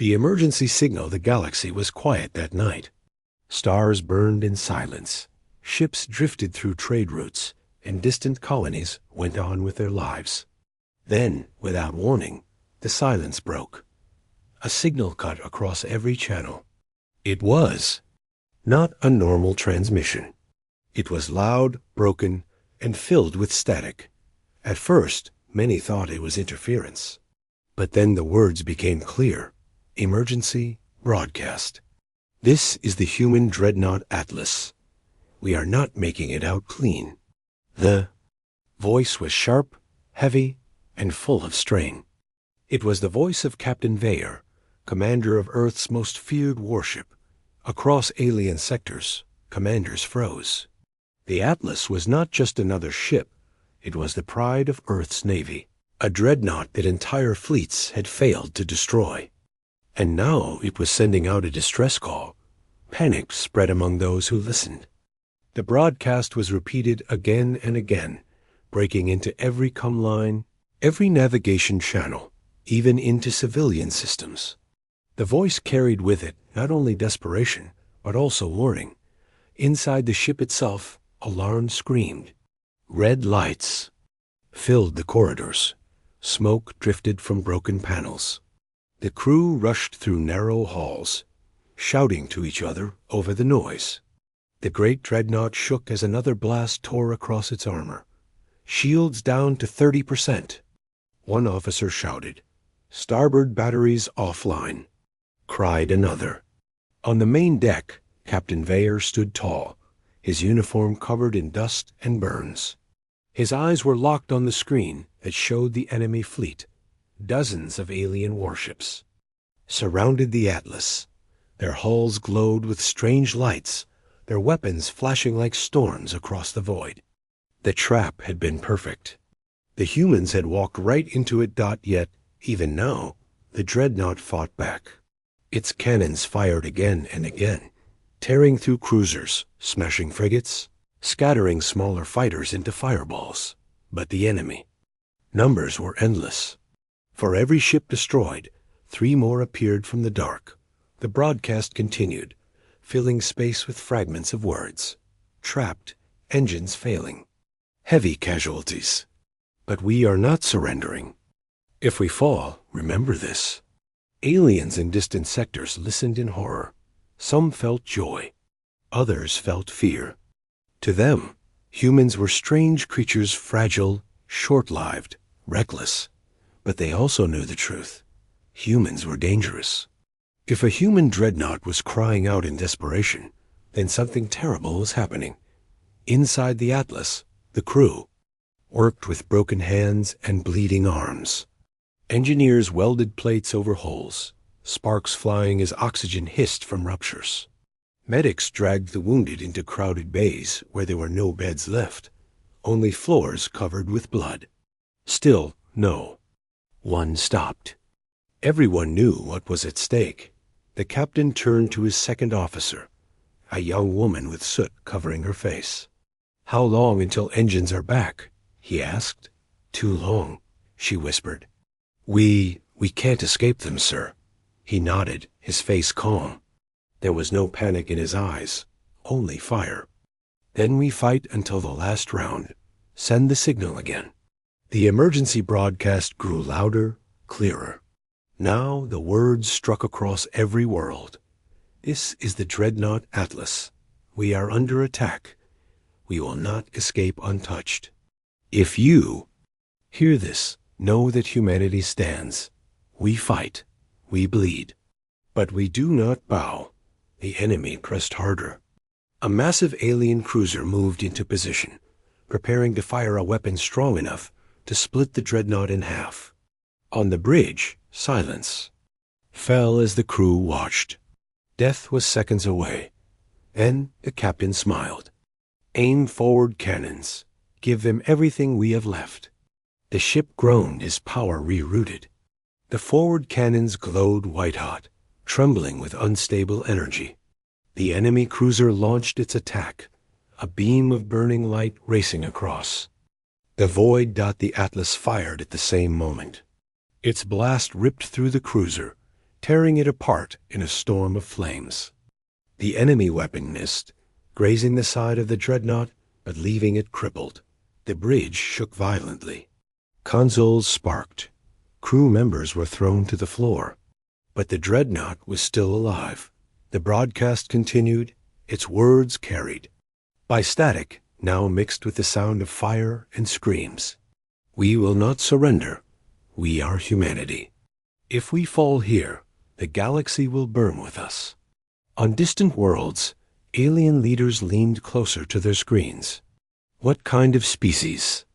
The emergency signal the galaxy was quiet that night. Stars burned in silence. Ships drifted through trade routes, and distant colonies went on with their lives. Then, without warning, the silence broke. A signal cut across every channel. It was not a normal transmission. It was loud, broken, and filled with static. At first, many thought it was interference. But then the words became clear. Emergency broadcast. This is the human Dreadnought Atlas. We are not making it out clean. The voice was sharp, heavy, and full of strain. It was the voice of Captain Veyer, commander of Earth's most feared warship. Across alien sectors, commanders froze. The Atlas was not just another ship. It was the pride of Earth's navy, a dreadnought that entire fleets had failed to destroy. And now it was sending out a distress call. Panic spread among those who listened. The broadcast was repeated again and again, breaking into every comm line, every navigation channel, even into civilian systems. The voice carried with it not only desperation, but also warning. Inside the ship itself, alarms screamed. Red lights filled the corridors. Smoke drifted from broken panels. The crew rushed through narrow halls, shouting to each other over the noise. The great dreadnought shook as another blast tore across its armor. Shields down to 30%. One officer shouted, "Starboard batteries offline," cried another. On the main deck, Captain Veyer stood tall, his uniform covered in dust and burns. His eyes were locked on the screen that showed the enemy fleet. Dozens of alien warships surrounded the Atlas. Their hulls glowed with strange lights, their weapons flashing like storms across the void. The trap had been perfect. The humans had walked right into it. Yet, even now, the dreadnought fought back. Its cannons fired again and again, tearing through cruisers, smashing frigates, scattering smaller fighters into fireballs. But the enemy, numbers were endless. For every ship destroyed, 3 more appeared from the dark. The broadcast continued, filling space with fragments of words. Trapped, engines failing. Heavy casualties. But we are not surrendering. If we fall, remember this. Aliens in distant sectors listened in horror. Some felt joy. Others felt fear. To them, humans were strange creatures, fragile, short-lived, reckless. But they also knew the truth. Humans were dangerous. If a human dreadnought was crying out in desperation, then something terrible was happening. Inside the Atlas, the crew worked with broken hands and bleeding arms. Engineers welded plates over holes, sparks flying as oxygen hissed from ruptures. Medics dragged the wounded into crowded bays where there were no beds left, only floors covered with blood. Still, no one stopped. Everyone knew what was at stake. The captain turned to his second officer, a young woman with soot covering her face. "How long until engines are back?" he asked. "Too long," she whispered. We can't escape them, sir." He nodded, his face calm. There was no panic in his eyes, only fire. "Then we fight until the last round. Send the signal again." The emergency broadcast grew louder, clearer. Now the words struck across every world. "This is the Dreadnought Atlas. We are under attack. We will not escape untouched. If you hear this, know that humanity stands. We fight. We bleed. But we do not bow." The enemy pressed harder. A massive alien cruiser moved into position, preparing to fire a weapon strong enough to split the dreadnought in half. On the bridge, silence fell as the crew watched. Death was seconds away. Then the captain smiled. "Aim forward cannons. Give them everything we have left." The ship groaned as power rerouted. The forward cannons glowed white-hot, trembling with unstable energy. The enemy cruiser launched its attack, a beam of burning light racing across. The void. The Atlas fired at the same moment. Its blast ripped through the cruiser, tearing it apart in a storm of flames. The enemy weapon missed, grazing the side of the Dreadnought, but leaving it crippled. The bridge shook violently. Consoles sparked. Crew members were thrown to the floor. But the Dreadnought was still alive. The broadcast continued, its words carried, by static now mixed with the sound of fire and screams. We will not surrender. We are humanity. If we fall here, the galaxy will burn with us. On distant worlds, alien leaders leaned closer to their screens. What kind of species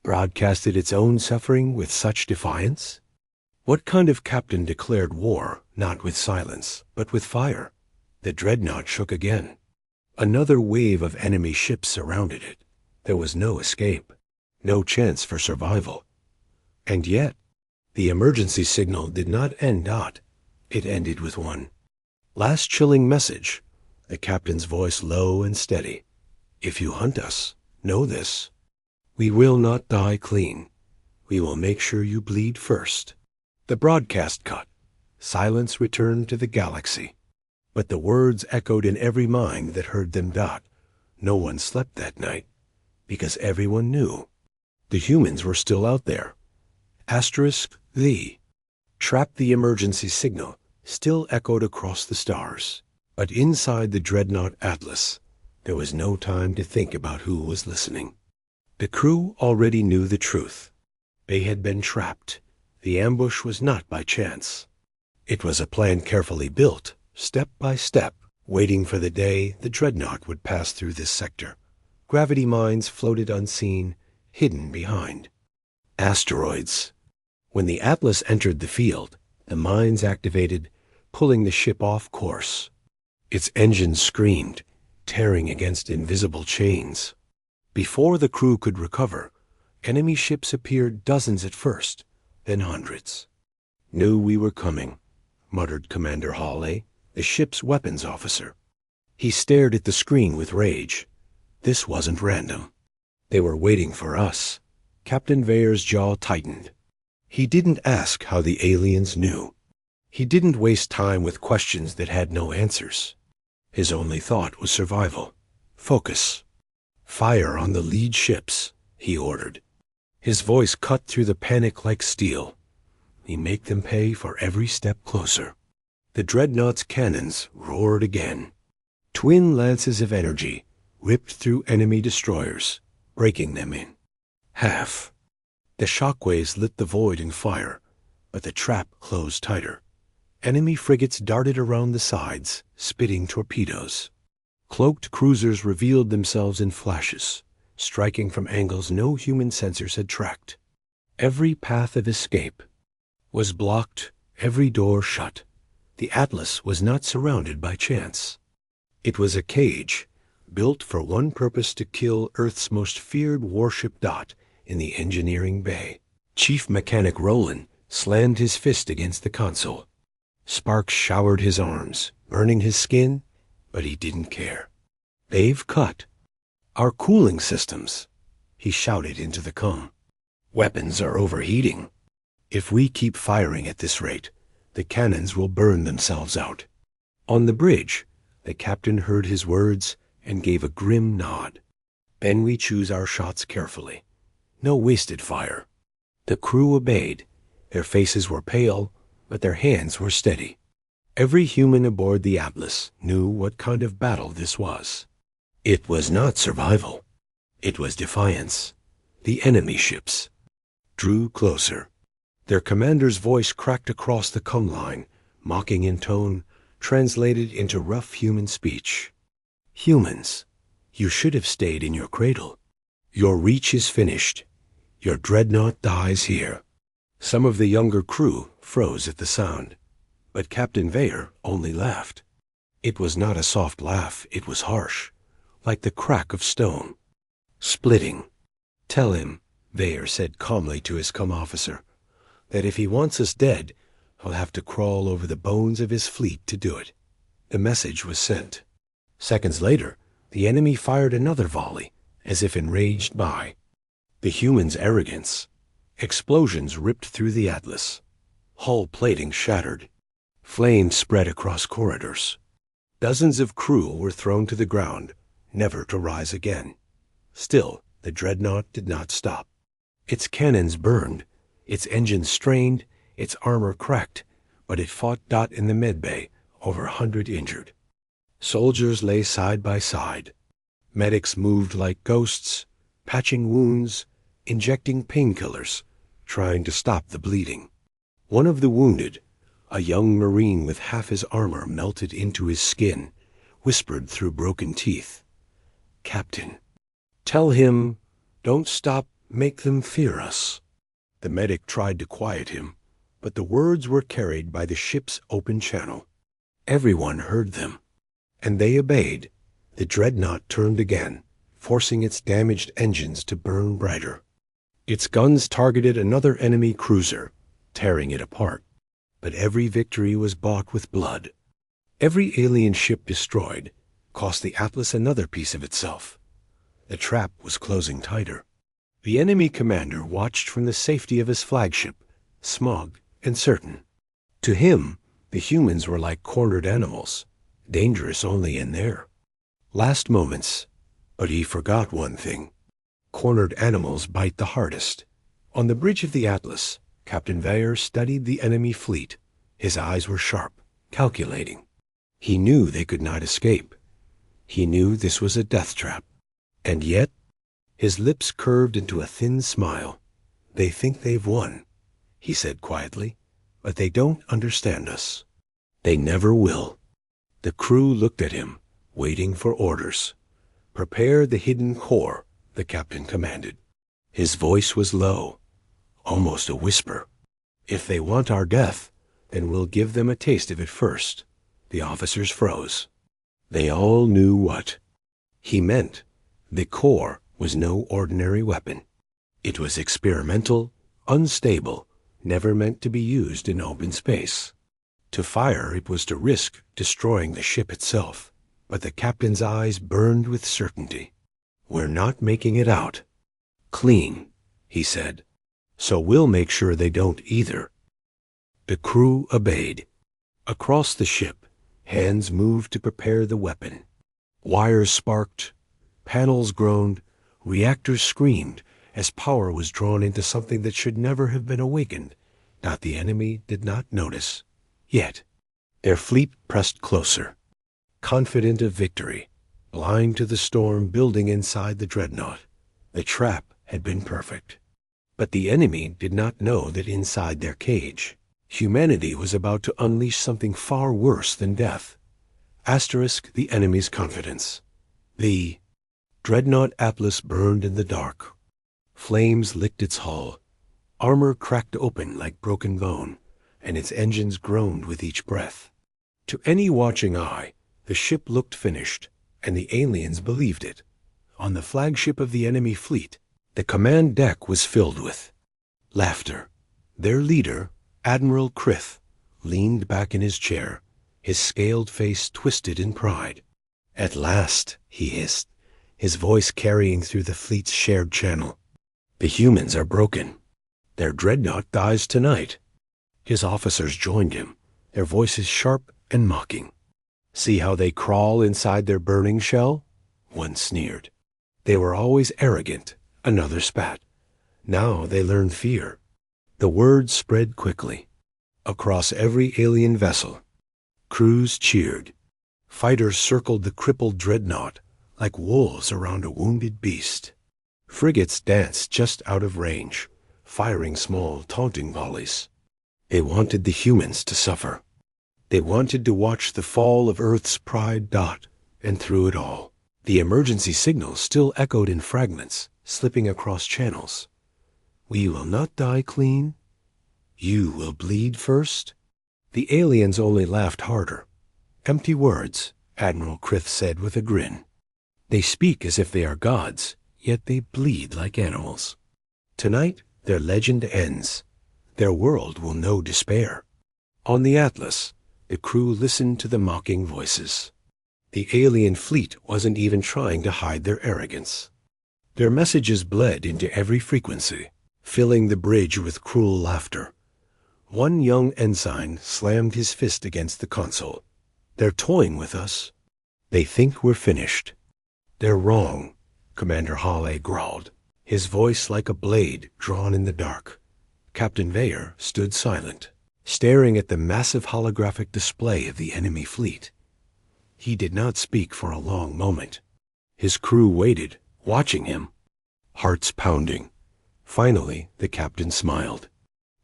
broadcasted its own suffering with such defiance? What kind of captain declared war, not with silence, but with fire? The Dreadnought shook again. Another wave of enemy ships surrounded it. There was no escape, no chance for survival. And yet, the emergency signal did not end dot. It ended with one last chilling message, the captain's voice low and steady. If you hunt us, know this. We will not die clean. We will make sure you bleed first. The broadcast cut. Silence returned to the galaxy. But the words echoed in every mind that heard them. No one slept that night, because everyone knew. The humans were still out there. The trapped the emergency signal still echoed across the stars. But inside the Dreadnought Atlas, there was no time to think about who was listening. The crew already knew the truth. They had been trapped. The ambush was not by chance. It was a plan carefully built, step by step, waiting for the day the Dreadnought would pass through this sector. Gravity mines floated unseen, hidden behind asteroids. When the Atlas entered the field, the mines activated, pulling the ship off course. Its engines screamed, tearing against invisible chains. Before the crew could recover, enemy ships appeared, dozens at first, then hundreds. Knew we were coming, muttered Commander Hawley, the ship's weapons officer. He stared at the screen with rage. This wasn't random. They were waiting for us. Captain Vayer's jaw tightened. He didn't ask how the aliens knew. He didn't waste time with questions that had no answers. His only thought was survival. Focus. Fire on the lead ships, he ordered. His voice cut through the panic like steel. He make them pay for every step closer. The Dreadnought's cannons roared again. Twin lances of energy ripped through enemy destroyers, breaking them in half. The shockwaves lit the void in fire, but the trap closed tighter. Enemy frigates darted around the sides, spitting torpedoes. Cloaked cruisers revealed themselves in flashes, striking from angles no human sensors had tracked. Every path of escape was blocked, every door shut. The Atlas was not surrounded by chance. It was a cage, built for one purpose: to kill Earth's most feared warship in the engineering bay. Chief Mechanic Roland slammed his fist against the console. Sparks showered his arms, burning his skin, but he didn't care. They've cut our cooling systems, he shouted into the com. Weapons are overheating. If we keep firing at this rate, the cannons will burn themselves out. On the bridge, the captain heard his words and gave a grim nod. Then we choose our shots carefully. No wasted fire. The crew obeyed. Their faces were pale, but their hands were steady. Every human aboard the Atlas knew what kind of battle this was. It was not survival. It was defiance. The enemy ships drew closer. Their commander's voice cracked across the com line, mocking in tone, translated into rough human speech. Humans, you should have stayed in your cradle. Your reach is finished. Your Dreadnought dies here. Some of the younger crew froze at the sound, but Captain Vayer only laughed. It was not a soft laugh, it was harsh, like the crack of stone. Splitting. Tell him, Vayer said calmly to his com officer, that if he wants us dead, he'll have to crawl over the bones of his fleet to do it. The message was sent. Seconds later, the enemy fired another volley, as if enraged by the humans' arrogance. Explosions ripped through the Atlas. Hull plating shattered. Flames spread across corridors. Dozens of crew were thrown to the ground, never to rise again. Still, the Dreadnought did not stop. Its cannons burned, its engines strained, its armor cracked, but it fought in the medbay, over 100 injured. Soldiers lay side by side. Medics moved like ghosts, patching wounds, injecting painkillers, trying to stop the bleeding. One of the wounded, a young Marine with half his armor melted into his skin, whispered through broken teeth, "Captain, tell him, don't stop, make them fear us." The medic tried to quiet him, but the words were carried by the ship's open channel. Everyone heard them, and they obeyed. The Dreadnought turned again, forcing its damaged engines to burn brighter. Its guns targeted another enemy cruiser, tearing it apart. But every victory was bought with blood. Every alien ship destroyed cost the Atlas another piece of itself. The trap was closing tighter. The enemy commander watched from the safety of his flagship, smug and certain. To him, the humans were like cornered animals, dangerous only in there. Last moments, but he forgot one thing. Cornered animals bite the hardest. On the bridge of the Atlas, Captain Vayer studied the enemy fleet. His eyes were sharp, calculating. He knew they could not escape. He knew this was a death trap. And yet, his lips curved into a thin smile. "They think they've won," he said quietly, "but they don't understand us. They never will." The crew looked at him, waiting for orders. "Prepare the hidden core," the captain commanded. His voice was low, almost a whisper. "If they want our death, then we'll give them a taste of it first." The officers froze. They all knew what he meant. The core was no ordinary weapon. It was experimental, unstable, never meant to be used in open space. To fire it was to risk destroying the ship itself. But the captain's eyes burned with certainty. "We're not making it out clean," he said. "So we'll make sure they don't either." The crew obeyed. Across the ship, hands moved to prepare the weapon. Wires sparked, panels groaned, reactors screamed as power was drawn into something that should never have been awakened. Not the enemy did not notice. Yet, their fleet pressed closer, confident of victory, blind to the storm building inside the Dreadnought. The trap had been perfect. But the enemy did not know that inside their cage, humanity was about to unleash something far worse than death. Asterisk the enemy's confidence. The Dreadnought Atlas burned in the dark. Flames licked its hull. Armor cracked open like broken bone, and its engines groaned with each breath. To any watching eye, the ship looked finished, and the aliens believed it. On the flagship of the enemy fleet, the command deck was filled with laughter. Their leader, Admiral Krith, leaned back in his chair, his scaled face twisted in pride. "At last," he hissed, his voice carrying through the fleet's shared channel. "The humans are broken. Their Dreadnought dies tonight." His officers joined him, their voices sharp and mocking. "See how they crawl inside their burning shell?" One sneered. "They were always arrogant," another spat. "Now they learn fear." The word spread quickly. Across every alien vessel, crews cheered. Fighters circled the crippled Dreadnought like wolves around a wounded beast. Frigates danced just out of range, firing small, taunting volleys. They wanted the humans to suffer. They wanted to watch the fall of Earth's pride. And through it all, the emergency signals still echoed in fragments, slipping across channels. "We will not die clean. You will bleed first." The aliens only laughed harder. "Empty words," Admiral Krith said with a grin. "They speak as if they are gods, yet they bleed like animals. Tonight, their legend ends. Their world will know despair." On the Atlas, the crew listened to the mocking voices. The alien fleet wasn't even trying to hide their arrogance. Their messages bled into every frequency, filling the bridge with cruel laughter. One young ensign slammed his fist against the console. "They're toying with us. They think we're finished." "They're wrong," Commander Hale growled, his voice like a blade drawn in the dark. Captain Veyer stood silent, staring at the massive holographic display of the enemy fleet. He did not speak for a long moment. His crew waited, watching him, hearts pounding. Finally, the captain smiled.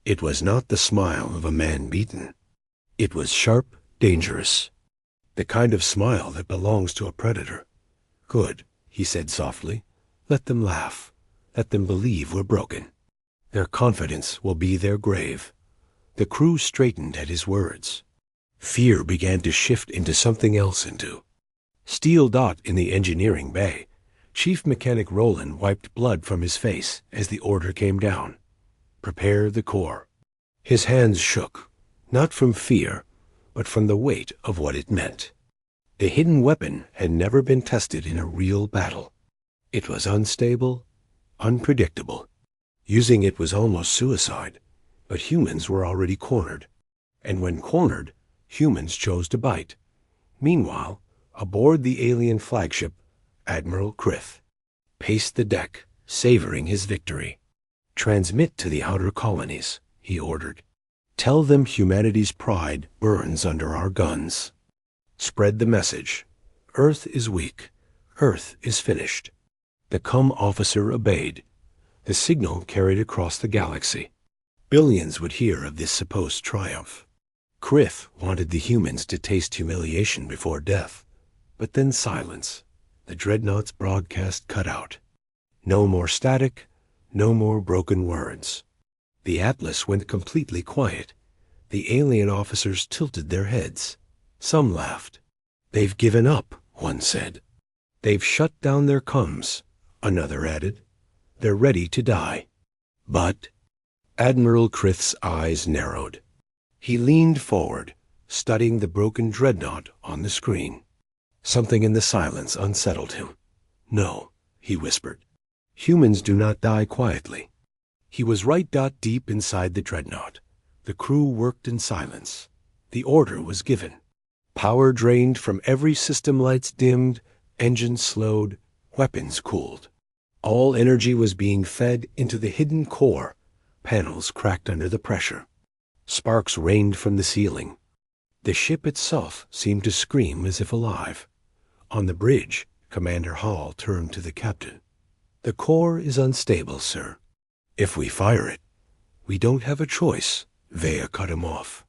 It was not the smile of a man beaten. It was sharp, dangerous. The kind of smile that belongs to a predator. "Good," he said softly. "Let them laugh. Let them believe we're broken. Their confidence will be their grave." The crew straightened at his words. Fear began to shift into something else Steel dot in the engineering bay. Chief Mechanic Roland wiped blood from his face as the order came down. "Prepare the core." His hands shook, not from fear, but from the weight of what it meant. The hidden weapon had never been tested in a real battle. It was unstable, unpredictable. Using it was almost suicide, but humans were already cornered. And when cornered, humans chose to bite. Meanwhile, aboard the alien flagship, Admiral Krith paced the deck, savoring his victory. "Transmit to the outer colonies," he ordered. "Tell them humanity's pride burns under our guns. Spread the message. Earth is weak. Earth is finished." The officer obeyed. The signal carried across the galaxy. Billions would hear of this supposed triumph. Krith wanted the humans to taste humiliation before death. But then silence. The Dreadnought's broadcast cut out. No more static, no more broken words. The Atlas went completely quiet. The alien officers tilted their heads. Some laughed. "They've given up," one said. "They've shut down their comms," another added. "They're ready to die." But Admiral Krith's eyes narrowed. He leaned forward, studying the broken Dreadnought on the screen. Something in the silence unsettled him. "No," he whispered. "Humans do not die quietly." He was right deep inside the Dreadnought. The crew worked in silence. The order was given. Power drained from every system, lights dimmed, engines slowed, weapons cooled. All energy was being fed into the hidden core. Panels cracked under the pressure. Sparks rained from the ceiling. The ship itself seemed to scream as if alive. On the bridge, Commander Hall turned to the captain. "The core is unstable, sir. If we fire it, we don't have a choice," Vea cut him off.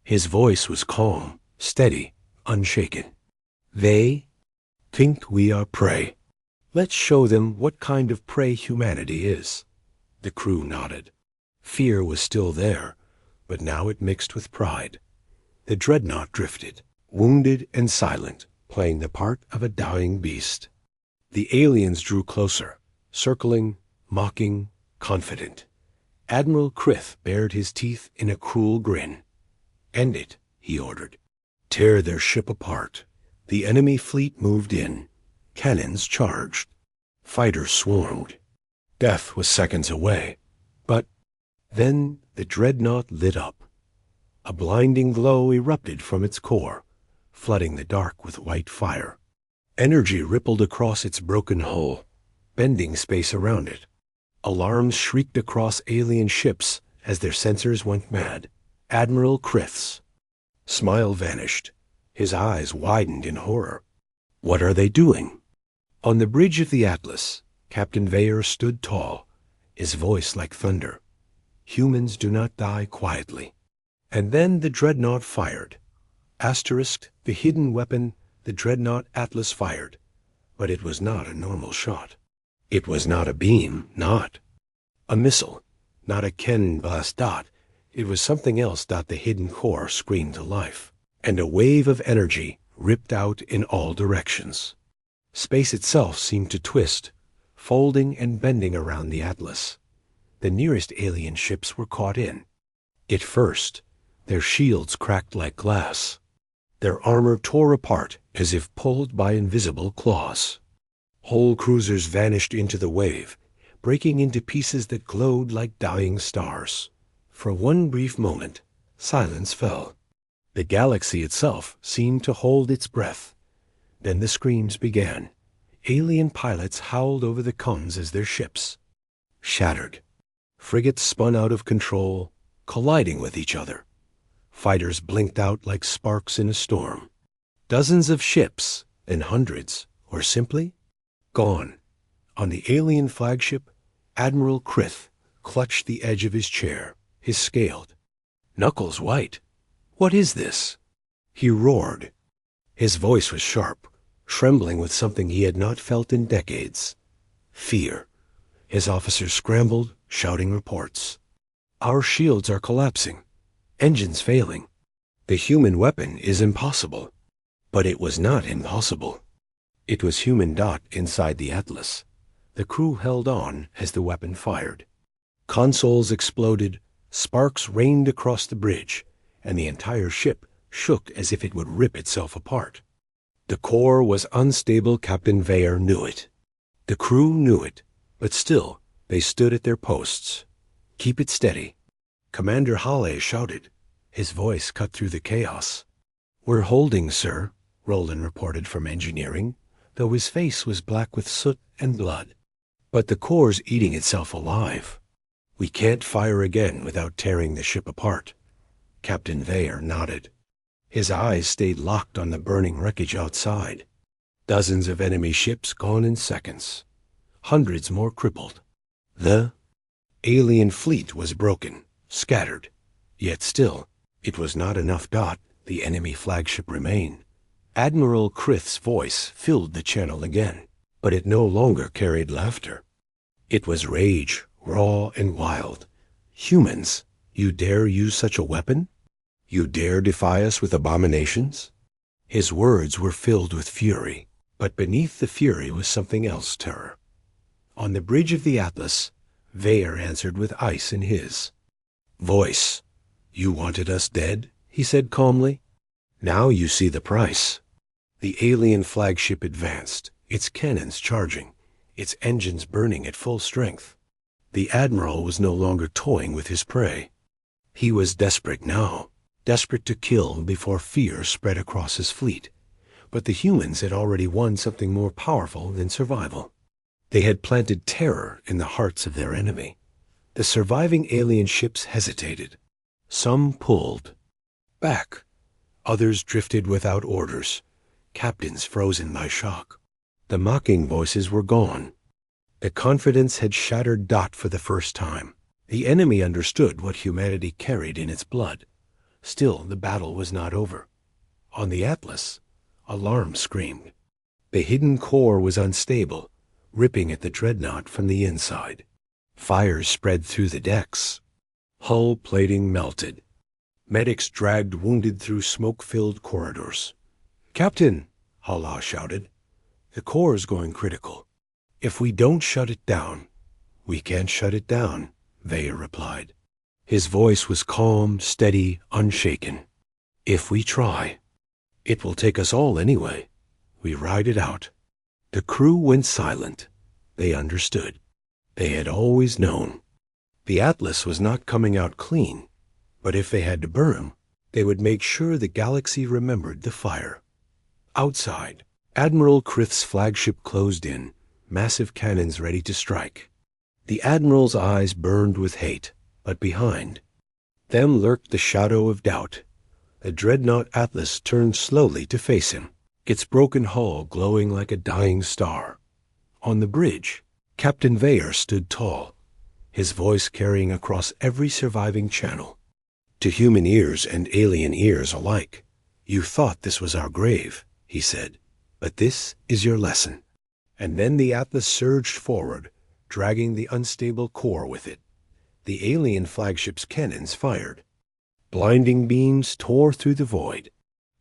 His voice was calm, steady, unshaken. "They think we are prey. Let's show them what kind of prey humanity is." The crew nodded. Fear was still there, but now it mixed with pride. The Dreadnought drifted, wounded and silent, playing the part of a dying beast. The aliens drew closer, circling, mocking, confident. Admiral Krith bared his teeth in a cruel grin. "End it," he ordered. "Tear their ship apart." The enemy fleet moved in. Cannons charged. Fighters swarmed. Death was seconds away. But then the Dreadnought lit up. A blinding glow erupted from its core, flooding the dark with white fire. Energy rippled across its broken hull, bending space around it. Alarms shrieked across alien ships as their sensors went mad. Admiral Krith's smile vanished. His eyes widened in horror. "What are they doing?" On the bridge of the Atlas, Captain Veyer stood tall, his voice like thunder. "Humans do not die quietly." And then the Dreadnought fired. Asterisked, the hidden weapon the Dreadnought Atlas fired. But it was not a normal shot. It was not a beam, not a missile, not a cannon blast dot. It was something else. The hidden core screamed to life, and a wave of energy ripped out in all directions. Space itself seemed to twist, folding and bending around the Atlas. The nearest alien ships were caught in it first. Their shields cracked like glass. Their armor tore apart as if pulled by invisible claws. Whole cruisers vanished into the wave, breaking into pieces that glowed like dying stars. For one brief moment, silence fell. The galaxy itself seemed to hold its breath. Then the screams began. Alien pilots howled over the comms as their ships shattered. Frigates spun out of control, colliding with each other. Fighters blinked out like sparks in a storm. Dozens of ships, and hundreds, were simply gone. On the alien flagship, Admiral Krith clutched the edge of his chair, his scaled knuckles white. "What is this?" He roared. His voice was sharp, trembling with something he had not felt in decades. Fear. His officers scrambled, shouting reports. "Our shields are collapsing. Engines failing. The human weapon is impossible." But it was not impossible. It was human dot inside the Atlas. The crew held on as the weapon fired. Consoles exploded, sparks rained across the bridge, and the entire ship shook as if it would rip itself apart. The core was unstable. Captain Vayer knew it. The crew knew it, but still they stood at their posts. "Keep it steady." Commander Halle shouted. His voice cut through the chaos. "We're holding, sir," Roland reported from engineering, though his face was black with soot and blood. "But the core's eating itself alive. We can't fire again without tearing the ship apart." Captain Vayer nodded. His eyes stayed locked on the burning wreckage outside. Dozens of enemy ships gone in seconds. Hundreds more crippled. The alien fleet was broken, scattered. Yet still, it was not enough. The enemy flagship remained. Admiral Krith's voice filled the channel again, but it no longer carried laughter. It was rage, raw and wild. "Humans, you dare use such a weapon? You dare defy us with abominations?" His words were filled with fury, but beneath the fury was something else, terror. On the bridge of the Atlas, Vayer answered with ice in his voice. "You wanted us dead," he said calmly. "Now you see the price." The alien flagship advanced, its cannons charging, its engines burning at full strength. The Admiral was no longer toying with his prey. He was desperate now, desperate to kill before fear spread across his fleet. But the humans had already won something more powerful than survival. They had planted terror in the hearts of their enemy. The surviving alien ships hesitated. Some pulled back. Others drifted without orders, captains frozen by shock. The mocking voices were gone. The confidence had shattered for the first time. The enemy understood what humanity carried in its blood. Still, the battle was not over. On the Atlas, alarm screamed. The hidden core was unstable, ripping at the Dreadnought from the inside. Fires spread through the decks. Hull plating melted. Medics dragged wounded through smoke-filled corridors. "Captain," Hala shouted, "the core's going critical. If we don't shut it down—" "We can't shut it down," Vayer replied. His voice was calm, steady, unshaken. "If we try, it will take us all anyway. We ride it out." The crew went silent. They understood. They had always known. The Atlas was not coming out clean, but if they had to burn, they would make sure the galaxy remembered the fire. Outside, Admiral Krith's flagship closed in, massive cannons ready to strike. The Admiral's eyes burned with hate, but behind them lurked the shadow of doubt. The Dreadnought Atlas turned slowly to face him, its broken hull glowing like a dying star. On the bridge, Captain Vayer stood tall, his voice carrying across every surviving channel. To human ears and alien ears alike, "You thought this was our grave," he said, "but this is your lesson." And then the Atlas surged forward, dragging the unstable core with it. The alien flagship's cannons fired. Blinding beams tore through the void.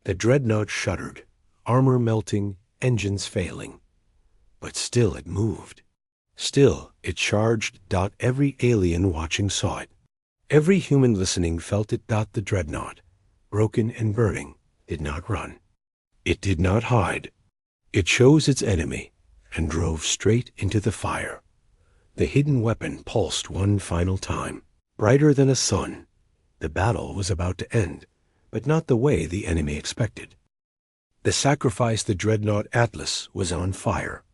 The Dreadnought shuddered, armor melting, engines failing. But still it moved. Still it charged. Every alien watching saw it. Every human listening felt it. The Dreadnought, broken and burning, did not run. It did not hide. It chose its enemy and drove straight into the fire. The hidden weapon pulsed one final time, brighter than a sun, The battle was about to end, but not the way the enemy expected. The sacrifice the Dreadnought Atlas was on fire,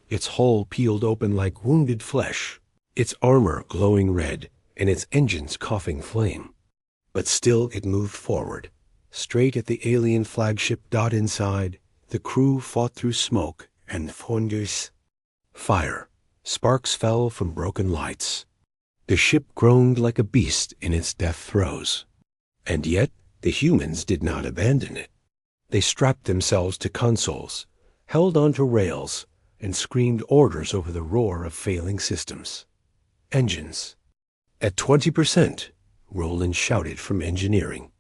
its hull peeled open like wounded flesh, its armor glowing red, and its engines coughing flame. But still it moved forward. Straight at the alien flagship dot inside, the crew fought through smoke and thunders. Fire. Sparks fell from broken lights. The ship groaned like a beast in its death throes. And yet the humans did not abandon it. They strapped themselves to consoles, held onto rails, and screamed orders over the roar of failing systems. Engines. At 20%, Roland shouted from engineering.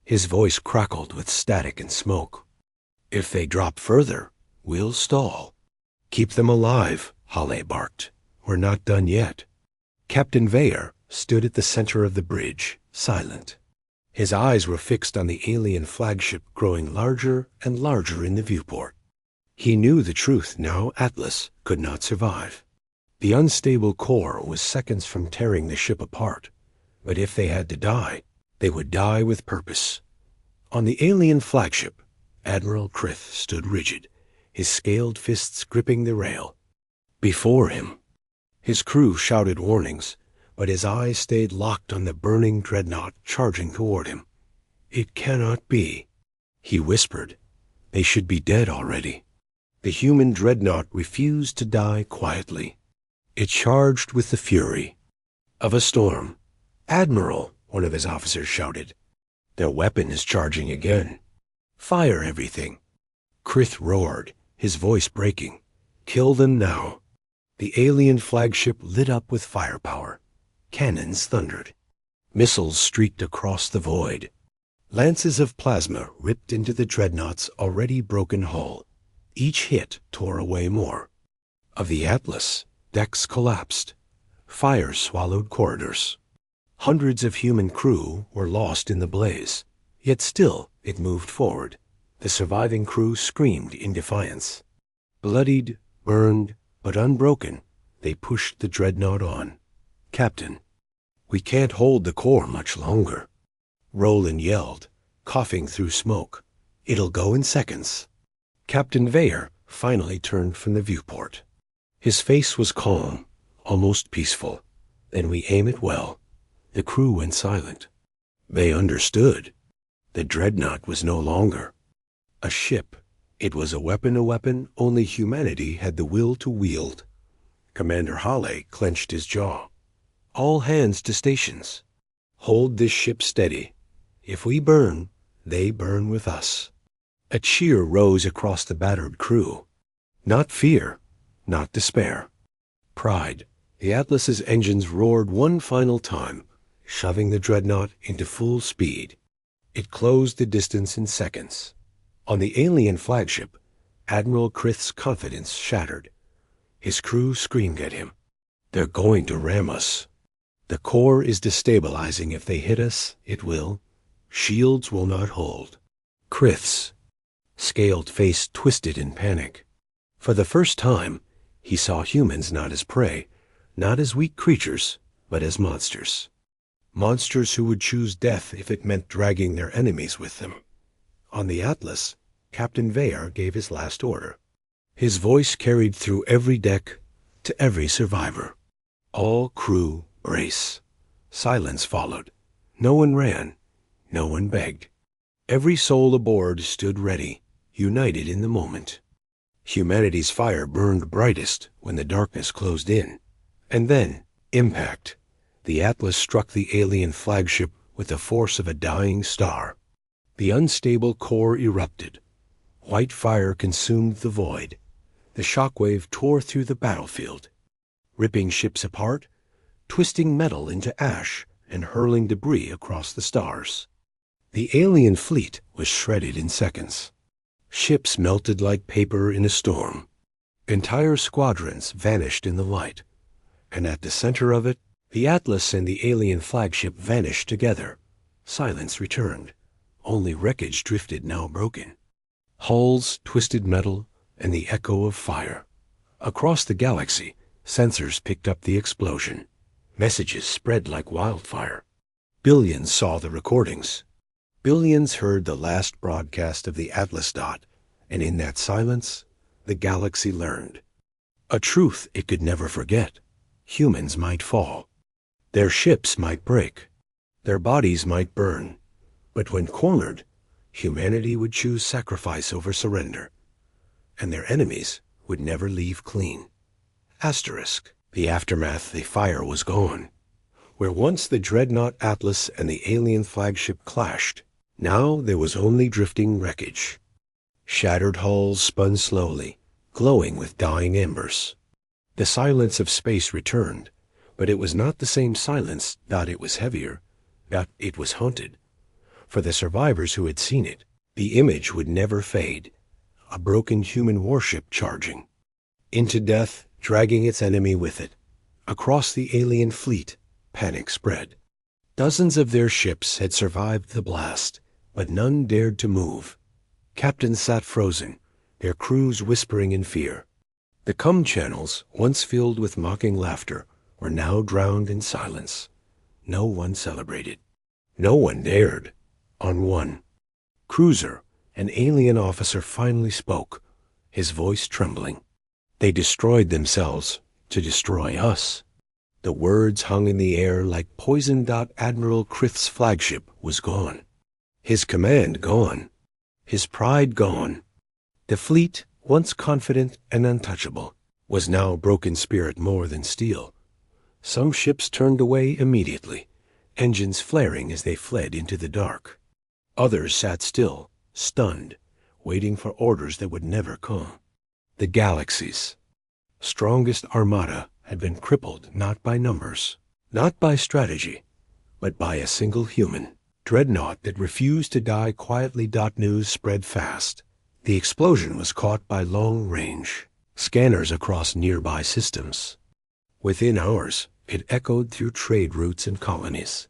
His voice crackled with static and smoke. If they drop further, we'll stall. Keep them alive, Halle barked. We're not done yet. Captain Veyer stood at the center of the bridge, silent. His eyes were fixed on the alien flagship growing larger and larger in the viewport. He knew the truth now. Atlas could not survive. The unstable core was seconds from tearing the ship apart. But if they had to die, they would die with purpose. On the alien flagship, Admiral Krith stood rigid, his scaled fists gripping the rail. Before him, his crew shouted warnings, but his eyes stayed locked on the burning Dreadnought charging toward him. It cannot be, he whispered. They should be dead already. The human Dreadnought refused to die quietly. It charged with the fury of a storm. Admiral, one of his officers shouted. Their weapon is charging again. Fire everything. Krith roared, his voice breaking. Kill them now. The alien flagship lit up with firepower. Cannons thundered. Missiles streaked across the void. Lances of plasma ripped into the Dreadnought's already broken hull. Each hit tore away more. Of the Atlas, decks collapsed. Fire swallowed corridors. Hundreds of human crew were lost in the blaze. Yet still it moved forward. The surviving crew screamed in defiance. Bloodied, burned, but unbroken, they pushed the Dreadnought on. Captain, we can't hold the core much longer. Roland yelled, coughing through smoke. It'll go in seconds. Captain Veyer finally turned from the viewport. His face was calm, almost peaceful. Then we aim it well. The crew went silent. They understood. The Dreadnought was no longer a ship. It was a weapon only humanity had the will to wield. Commander Halle clenched his jaw. All hands to stations. Hold this ship steady. If we burn, they burn with us. A cheer rose across the battered crew. Not fear, not despair. Pride. The Atlas's engines roared one final time, shoving the Dreadnought into full speed. It closed the distance in seconds. On the alien flagship, Admiral Krith's confidence shattered. His crew screamed at him. They're going to ram us. The core is destabilizing. If they hit us, it will. Shields will not hold. Krith's scaled face twisted in panic. For the first time, he saw humans not as prey, not as weak creatures, but as monsters. Monsters who would choose death if it meant dragging their enemies with them. On the Atlas, Captain Veyer gave his last order. His voice carried through every deck to every survivor. All crew brace. Silence followed. No one ran. No one begged. Every soul aboard stood ready, united in the moment. Humanity's fire burned brightest when the darkness closed in. And then, impact. The Atlas struck the alien flagship with the force of a dying star. The unstable core erupted. White fire consumed the void. The shockwave tore through the battlefield, ripping ships apart, twisting metal into ash, and hurling debris across the stars. The alien fleet was shredded in seconds. Ships melted like paper in a storm. Entire squadrons vanished in the light. And at the center of it, the Atlas and the alien flagship vanished together. Silence returned. Only wreckage drifted, now broken. Hulls, twisted metal, and the echo of fire. Across the galaxy, sensors picked up the explosion. Messages spread like wildfire. Billions saw the recordings. Billions heard the last broadcast of the Atlas dot, and in that silence, the galaxy learned. A truth it could never forget. Humans might fall. Their ships might break. Their bodies might burn. But when cornered, humanity would choose sacrifice over surrender. And their enemies would never leave clean. Asterisk. The aftermath, the fire was gone. Where once the Dreadnought Atlas and the alien flagship clashed, now there was only drifting wreckage. Shattered hulls spun slowly, glowing with dying embers. The silence of space returned, but it was not the same silence, that it was heavier, that it was haunted. For the survivors who had seen it, the image would never fade. A broken human warship charging. Into death, dragging its enemy with it. Across the alien fleet, panic spread. Dozens of their ships had survived the blast, but none dared to move. Captains sat frozen, their crews whispering in fear. The comm channels, once filled with mocking laughter, were now drowned in silence. No one celebrated. No one dared. On one cruiser, an alien officer finally spoke, his voice trembling. They destroyed themselves to destroy us. The words hung in the air like poison. Admiral Krith's flagship was gone. His command gone. His pride gone. The fleet, once confident and untouchable, was now broken spirit more than steel. Some ships turned away immediately, engines flaring as they fled into the dark. Others sat still, stunned, waiting for orders that would never come. The galaxy's strongest armada had been crippled not by numbers, not by strategy, but by a single human. Dreadnought that refused to die quietly. News spread fast. The explosion was caught by long-range scanners across nearby systems. Within hours, it echoed through trade routes and colonies.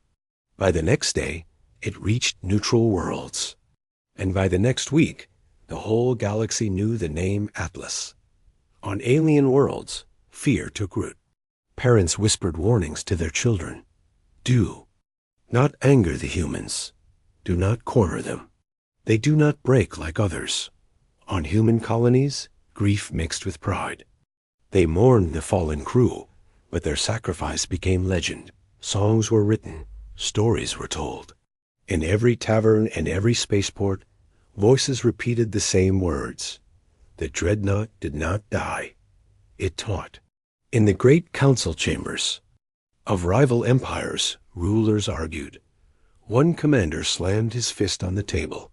By the next day, it reached neutral worlds. And by the next week, the whole galaxy knew the name Atlas. On alien worlds, fear took root. Parents whispered warnings to their children. Do not anger the humans. Do not corner them. They do not break like others. On human colonies, grief mixed with pride. They mourned the fallen crew, but their sacrifice became legend. Songs were written, stories were told. In every tavern and every spaceport, voices repeated the same words. The Dreadnought did not die. It taught. In the great council chambers of rival empires, rulers argued. One commander slammed his fist on the table.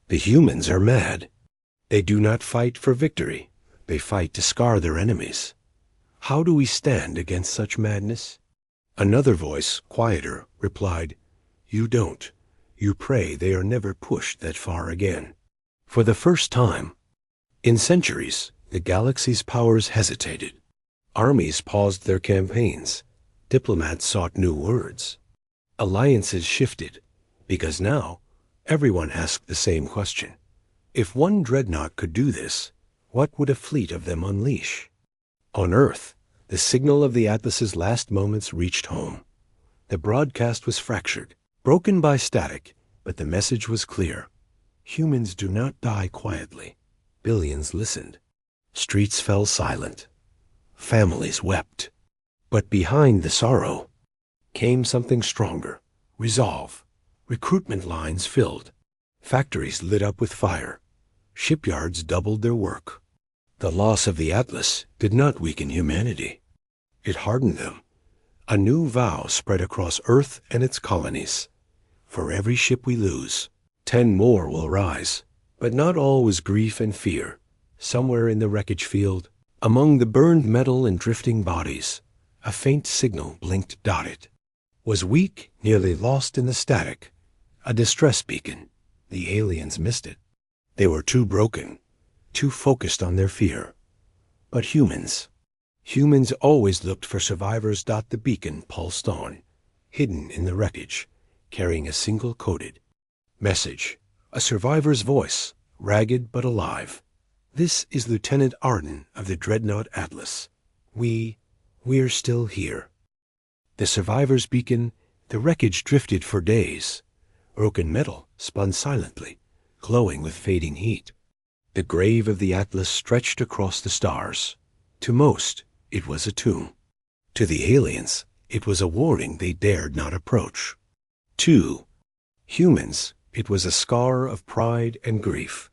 The humans are mad. They do not fight for victory. They fight to scar their enemies. How do we stand against such madness? Another voice, quieter, replied, You don't. You pray they are never pushed that far again. For the first time in centuries, the galaxy's powers hesitated. Armies paused their campaigns. Diplomats sought new words. Alliances shifted, because now everyone asked the same question. If one dreadnought could do this, what would a fleet of them unleash? On Earth, the signal of the Atlas's last moments reached home. The broadcast was fractured, broken by static, but the message was clear. Humans do not die quietly. Billions listened. Streets fell silent. Families wept. But behind the sorrow came something stronger. Resolve. Recruitment lines filled. Factories lit up with fire. Shipyards doubled their work. The loss of the Atlas did not weaken humanity. It hardened them. A new vow spread across Earth and its colonies. For every ship we lose, 10 more will rise. But not all was grief and fear. Somewhere in the wreckage field, among the burned metal and drifting bodies, a faint signal blinked. It was weak, nearly lost in the static. A distress beacon. The aliens missed it. They were too broken, too focused on their fear. But humans always looked for survivors. The beacon pulsed on, hidden in the wreckage, carrying a single coded message. A survivor's voice, ragged but alive. This is Lieutenant Arden of the Dreadnought Atlas. We're still here. The survivor's beacon The wreckage drifted for days. Broken metal spun silently, glowing with fading heat. The grave of the Atlas stretched across the stars. To most, it was a tomb. To the aliens, it was a warning they dared not approach. To humans, it was a scar of pride and grief.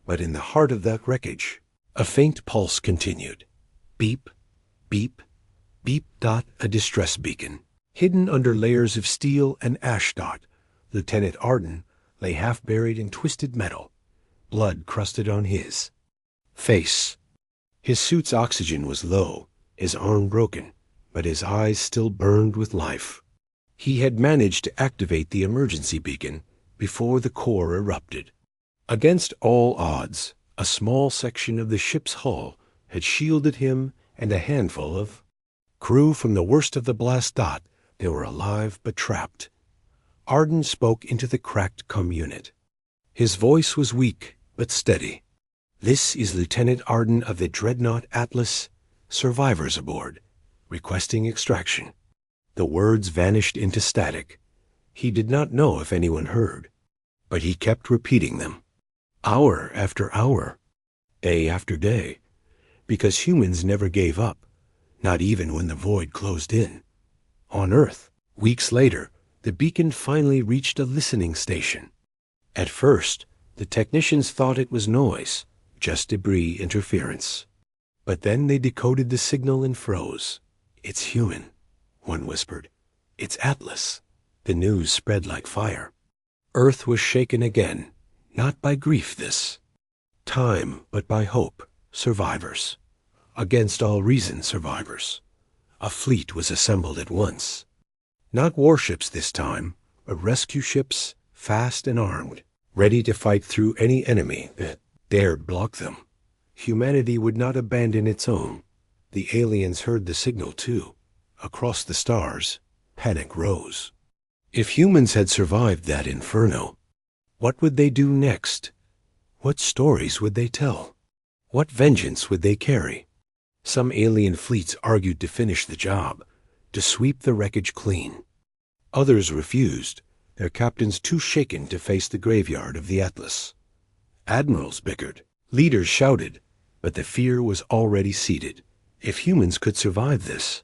But in the heart of that wreckage, a faint pulse continued. Beep, beep, beep. A distress beacon. Hidden under layers of steel and ash. Lieutenant Arden lay half buried in twisted metal, blood crusted on his face. His suit's oxygen was low, his arm broken, but his eyes still burned with life. He had managed to activate the emergency beacon before the core erupted. Against all odds, a small section of the ship's hull had shielded him and a handful of crew from the worst of the blast. They were alive but trapped. Arden spoke into the cracked unit. His voice was weak but steady. "This is Lieutenant Arden of the Dreadnought Atlas. Survivors aboard. Requesting extraction." The words vanished into static. He did not know if anyone heard, but he kept repeating them. Hour after hour, day after day, because humans never gave up, not even when the void closed in. On Earth, weeks later, the beacon finally reached a listening station. At first, the technicians thought it was noise, just debris interference. But then they decoded the signal and froze. "It's human," one whispered. "It's Atlas." The news spread like fire. Earth was shaken again, not by grief this time, but by hope. Survivors. Against all reason, survivors. A fleet was assembled at once. Not warships this time, but rescue ships, fast and armed, ready to fight through any enemy that dared block them. Humanity would not abandon its own. The aliens heard the signal too. Across the stars, panic rose. If humans had survived that inferno, what would they do next? What stories would they tell? What vengeance would they carry? Some alien fleets argued to finish the job, to sweep the wreckage clean. Others refused, their captains too shaken to face the graveyard of the Atlas. Admirals bickered, leaders shouted, but the fear was already seated. If humans could survive this,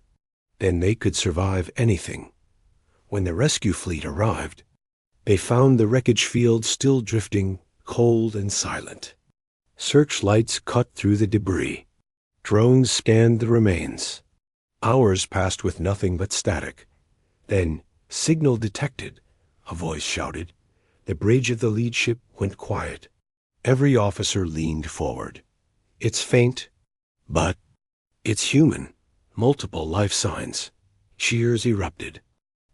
then they could survive anything. When the rescue fleet arrived, they found the wreckage field still drifting, cold and silent. Searchlights cut through the debris. Drones scanned the remains. Hours passed with nothing but static. Then, "Signal detected," a voice shouted. The bridge of the lead ship went quiet. Every officer leaned forward. "It's faint, but it's human." Multiple life signs. Cheers erupted.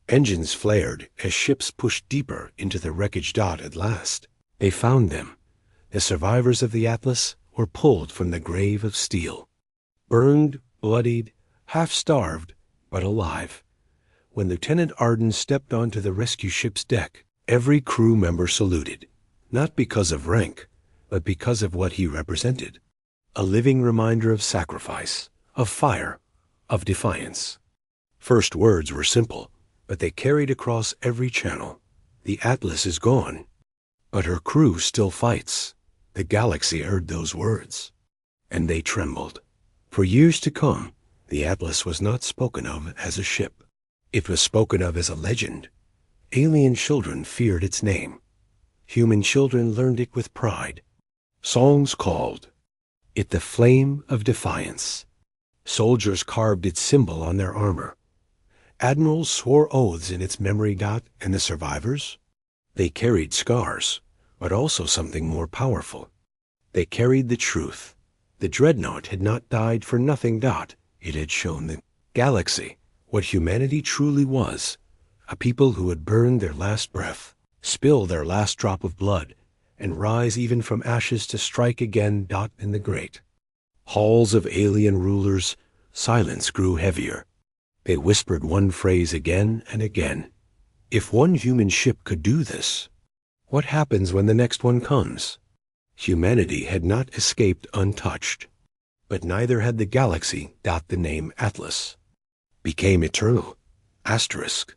Engines flared as ships pushed deeper into the wreckage. At last, they found them. The survivors of the Atlas were pulled from the grave of steel. Burned, bloodied, half-starved, but alive. When Lieutenant Arden stepped onto the rescue ship's deck, every crew member saluted, not because of rank, but because of what he represented. A living reminder of sacrifice, of fire, of defiance. First words were simple, but they carried across every channel. The Atlas is gone, but her crew still fights. The galaxy heard those words, and they trembled. For years to come, the Atlas was not spoken of as a ship. It was spoken of as a legend. Alien children feared its name. Human children learned it with pride. Songs called it the Flame of Defiance. Soldiers carved its symbol on their armor. Admirals swore oaths in its memory. And the survivors? They carried scars, but also something more powerful. They carried the truth. The Dreadnought had not died for nothing. It had shown the galaxy what humanity truly was, a people who would burn their last breath, spill their last drop of blood, and rise even from ashes to strike again. In the great halls of alien rulers, silence grew heavier. They whispered one phrase again and again. If one human ship could do this, what happens when the next one comes? Humanity had not escaped untouched, but neither had the galaxy. The name Atlas became eternal. Asterisk.